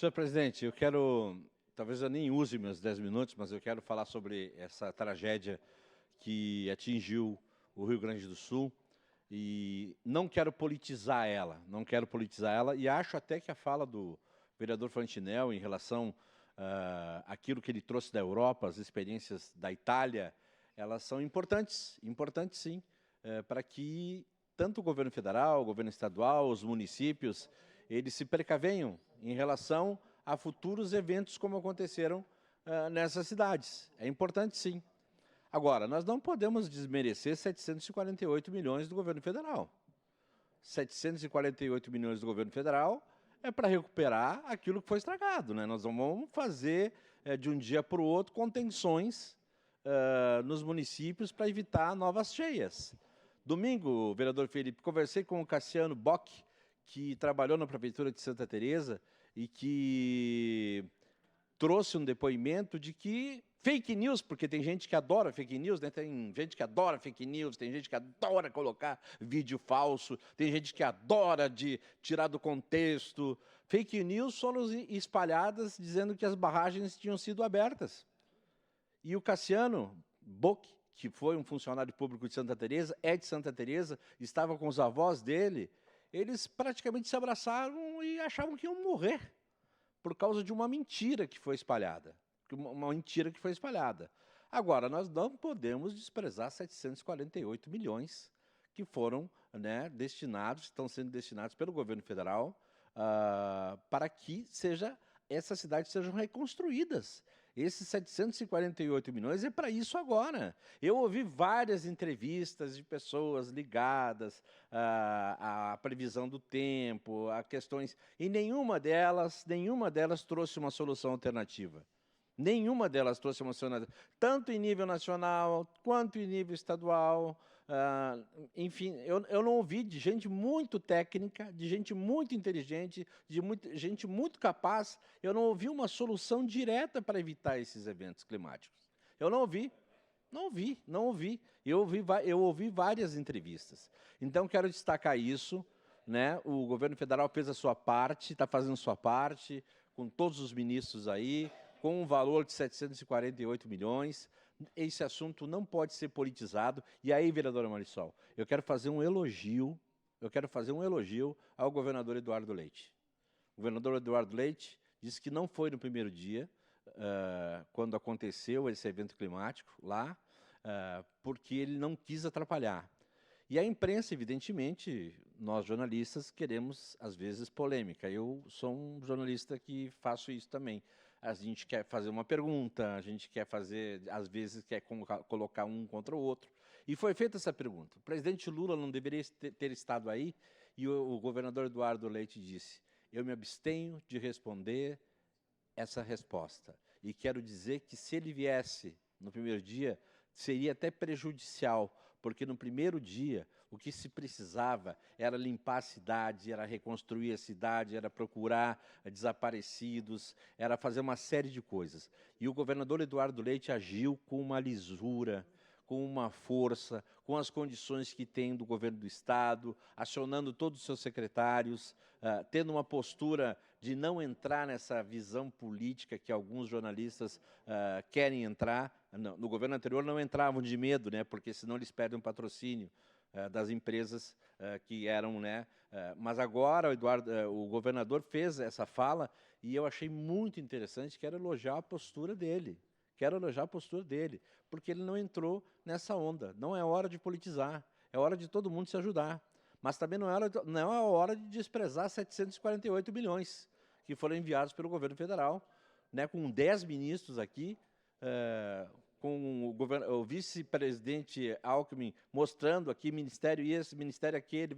Senhor presidente, eu quero, talvez eu nem use meus 10 minutos, mas eu quero falar sobre essa tragédia que atingiu o Rio Grande do Sul e não quero politizar ela, e acho até que a fala do vereador Fantinel em relação àquilo que ele trouxe da Europa, as experiências da Itália, elas são importantes sim, para que tanto o governo federal, o governo estadual, os municípios, eles se precavenham em relação a futuros eventos como aconteceram nessas cidades. É importante, sim. Agora, nós não podemos desmerecer 748 milhões do governo federal. 748 milhões do governo federal é para recuperar aquilo que foi estragado, né? Nós não vamos fazer, de um dia para o outro, contenções nos municípios para evitar novas cheias. Domingo, vereador Felipe, conversei com o Cassiano Bock, que trabalhou na Prefeitura de Santa Teresa e que trouxe um depoimento de que fake news, porque tem gente que adora fake news, né? Tem gente que adora fake news, tem gente que adora colocar vídeo falso, tem gente que adora tirar do contexto. Fake news foram espalhadas dizendo que as barragens tinham sido abertas. E o Cassiano Bock, que foi um funcionário público de Santa Teresa, é de Santa Teresa, estava com os avós dele, eles praticamente se abraçaram e achavam que iam morrer por causa de uma mentira que foi espalhada. Uma mentira que foi espalhada. Agora, nós não podemos desprezar 748 milhões que foram destinados, estão sendo destinados pelo governo federal para que essas cidades sejam reconstruídas. Esses 748 milhões é para isso agora. Eu ouvi várias entrevistas de pessoas ligadas à previsão do tempo, a questões, e nenhuma delas trouxe uma solução alternativa. Nenhuma delas trouxe uma solução, tanto em nível nacional quanto em nível estadual. Enfim, eu não ouvi de gente muito técnica, de gente muito inteligente, gente muito capaz, eu não ouvi uma solução direta para evitar esses eventos climáticos. Eu não ouvi. Eu ouvi várias entrevistas. Então, quero destacar isso, né? O governo federal fez a sua parte, está fazendo a sua parte, com todos os ministros aí, com um valor de 748 milhões. Esse assunto não pode ser politizado. E aí, vereadora Marisol, eu quero fazer um elogio ao governador Eduardo Leite. O governador Eduardo Leite disse que não foi no primeiro dia, quando aconteceu esse evento climático lá, porque ele não quis atrapalhar. E a imprensa, evidentemente, nós jornalistas queremos, às vezes, polêmica. Eu sou um jornalista que faço isso também. A gente quer fazer uma pergunta, a gente quer fazer, às vezes, quer colocar um contra o outro. E foi feita essa pergunta. O presidente Lula não deveria ter estado aí, e o governador Eduardo Leite disse: eu me abstenho de responder essa resposta. E quero dizer que, se ele viesse no primeiro dia, seria até prejudicial, porque no primeiro dia o que se precisava era limpar a cidade, era reconstruir a cidade, era procurar desaparecidos, era fazer uma série de coisas. E o governador Eduardo Leite agiu com uma lisura, com uma força, com as condições que tem do governo do Estado, acionando todos os seus secretários, tendo uma postura de não entrar nessa visão política que alguns jornalistas querem entrar. No governo anterior não entravam de medo, né, porque senão eles perdem o patrocínio das empresas que eram, né, mas agora o governador fez essa fala e eu achei muito interessante, quero elogiar a postura dele. Porque ele não entrou nessa onda. Não é hora de politizar, é hora de todo mundo se ajudar. Mas também não é hora de desprezar 748 milhões que foram enviados pelo governo federal, né, com 10 ministros aqui, com o vice-presidente Alckmin mostrando aqui ministério esse, ministério aquele,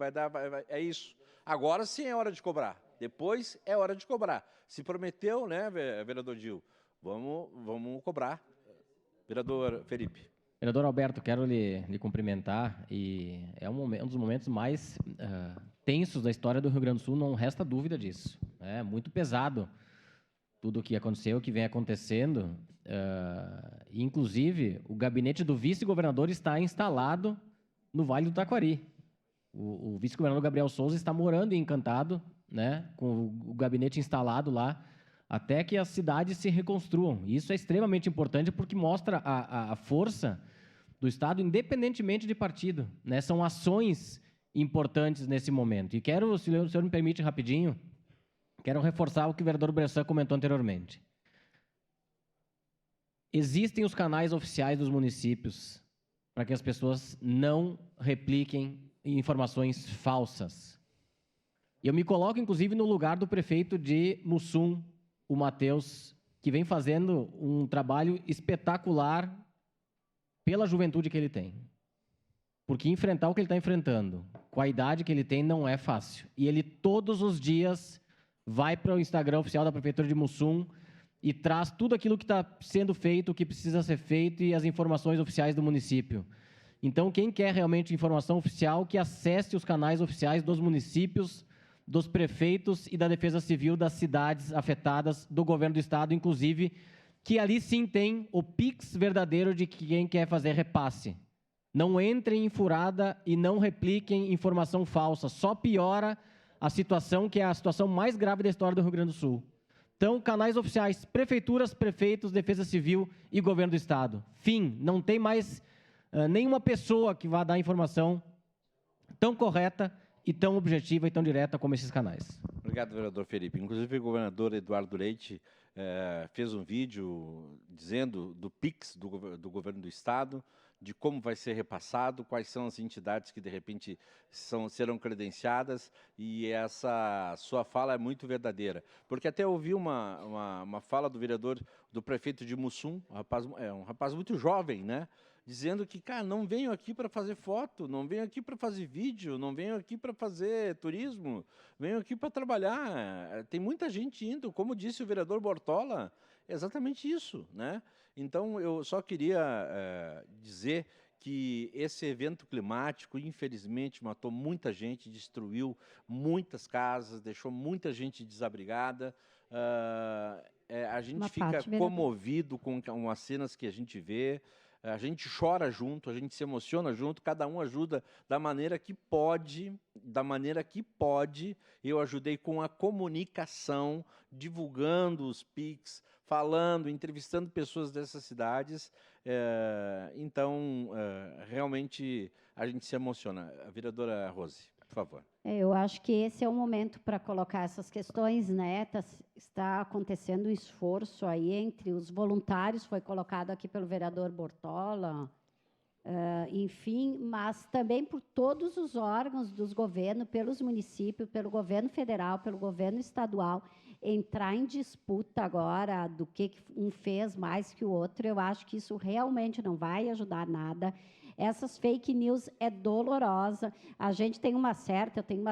é isso. Agora sim é hora de cobrar, depois é hora de cobrar. Se prometeu, né, vereador Gil, vamos cobrar. Vereador Felipe. Vereador Alberto, quero lhe cumprimentar, e é um dos momentos mais tensos da história do Rio Grande do Sul, não resta dúvida disso. É muito pesado tudo o que aconteceu, o que vem acontecendo. Inclusive, o gabinete do vice-governador está instalado no Vale do Taquari. O vice-governador Gabriel Souza está morando em Encantado, né, com o gabinete instalado lá, até que as cidades se reconstruam. Isso é extremamente importante porque mostra a força do Estado, independentemente de partido, né? São ações importantes nesse momento. E quero, se o senhor me permite rapidinho, quero reforçar o que o vereador Bressan comentou anteriormente. Existem os canais oficiais dos municípios para que as pessoas não repliquem informações falsas. Eu me coloco, inclusive, no lugar do prefeito de Mussum, o Matheus, que vem fazendo um trabalho espetacular pela juventude que ele tem. Porque enfrentar o que ele está enfrentando, com a idade que ele tem, não é fácil. E ele, todos os dias, vai para o Instagram oficial da Prefeitura de Mussum e traz tudo aquilo que está sendo feito, o que precisa ser feito e as informações oficiais do município. Então, quem quer realmente informação oficial, que acesse os canais oficiais dos municípios, dos prefeitos e da Defesa Civil das cidades afetadas, do governo do Estado, inclusive, que ali sim tem o Pix verdadeiro de quem quer fazer repasse. Não entrem em furada e não repliquem informação falsa, só piora a situação, que é a situação mais grave da história do Rio Grande do Sul. Então, canais oficiais, prefeituras, prefeitos, Defesa Civil e Governo do Estado. Fim, não tem mais nenhuma pessoa que vá dar informação tão correta e tão objetiva e tão direta como esses canais. Obrigado, vereador Felipe. Inclusive, o governador Eduardo Leite fez um vídeo dizendo do PIX do governo do Estado, de como vai ser repassado, quais são as entidades que, de repente, serão credenciadas, e essa sua fala é muito verdadeira. Porque até ouvi uma fala do vereador, do prefeito de Mussum, um rapaz muito jovem, né? Dizendo que, cara, não venho aqui para fazer foto, não venho aqui para fazer vídeo, não venho aqui para fazer turismo, venho aqui para trabalhar. Tem muita gente indo, como disse o vereador Bortola, é exatamente isso, né? Então, eu só queria dizer que esse evento climático, infelizmente, matou muita gente, destruiu muitas casas, deixou muita gente desabrigada. A gente fica comovido com as cenas que a gente vê. A gente chora junto, a gente se emociona junto, cada um ajuda da maneira que pode, Eu ajudei com a comunicação, divulgando os PICs, falando, entrevistando pessoas dessas cidades. Então, realmente, a gente se emociona. A vereadora Rose, por favor. Eu acho que esse é o momento para colocar essas questões, né? Está acontecendo um esforço aí entre os voluntários, foi colocado aqui pelo vereador Bortola, enfim, mas também por todos os órgãos dos governos, pelos municípios, pelo governo federal, pelo governo estadual, entrar em disputa agora do que um fez mais que o outro. Eu acho que isso realmente não vai ajudar nada. Essas fake news é dolorosa. Eu tenho uma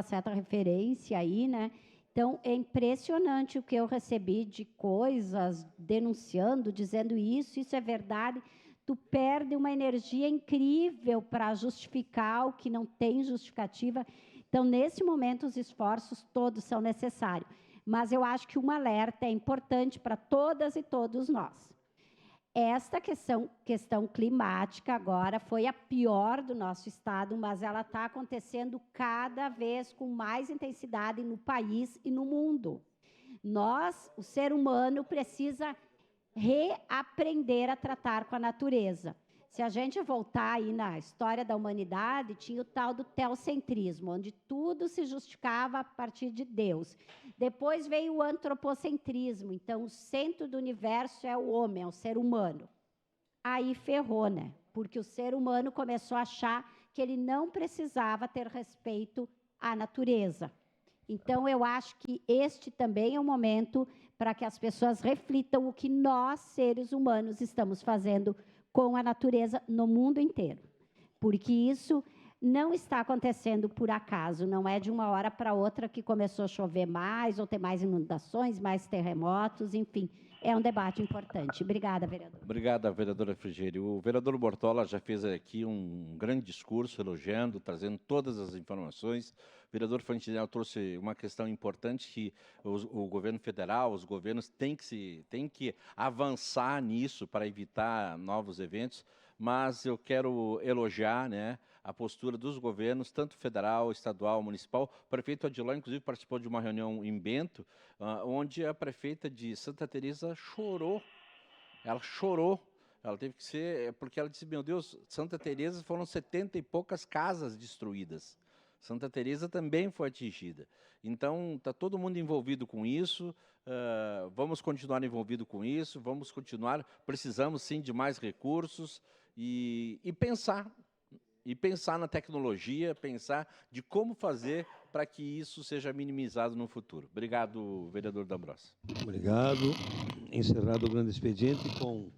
certa referência aí, né? Então, é impressionante o que eu recebi de coisas denunciando, dizendo isso é verdade. Tu perde uma energia incrível para justificar o que não tem justificativa. Então, nesse momento, os esforços todos são necessários. Mas eu acho que um alerta é importante para todas e todos nós. Esta questão climática agora foi a pior do nosso estado, mas ela está acontecendo cada vez com mais intensidade no país e no mundo. O ser humano, precisa reaprender a tratar com a natureza. Se a gente voltar aí na história da humanidade, tinha o tal do teocentrismo, onde tudo se justificava a partir de Deus. Depois veio o antropocentrismo, então o centro do universo é o homem, é o ser humano. Aí ferrou, né? Porque o ser humano começou a achar que ele não precisava ter respeito à natureza. Então, eu acho que este também é um momento para que as pessoas reflitam o que nós, seres humanos, estamos fazendo com a natureza no mundo inteiro. Porque isso não está acontecendo por acaso, não é de uma hora para outra que começou a chover mais, ou ter mais inundações, mais terremotos, enfim. É um debate importante. Obrigada, vereador. Obrigada, vereadora Frigerio. O vereador Bortola já fez aqui um grande discurso, elogiando, trazendo todas as informações. O vereador Fantinel trouxe uma questão importante, que o governo federal, os governos têm que avançar nisso para evitar novos eventos, mas eu quero elogiar, né, a postura dos governos, tanto federal, estadual, municipal. O prefeito Adiló, inclusive, participou de uma reunião em Bento, onde a prefeita de Santa Teresa chorou. Ela chorou. Ela teve que ser, porque ela disse, meu Deus, Santa Teresa foram 70 e poucas casas destruídas. Santa Teresa também foi atingida. Então, está todo mundo envolvido com isso, vamos continuar envolvido com isso, vamos continuar, precisamos sim de mais recursos e pensar na tecnologia, pensar de como fazer para que isso seja minimizado no futuro. Obrigado, vereador D'Ambrosio. Obrigado. Encerrado o grande expediente com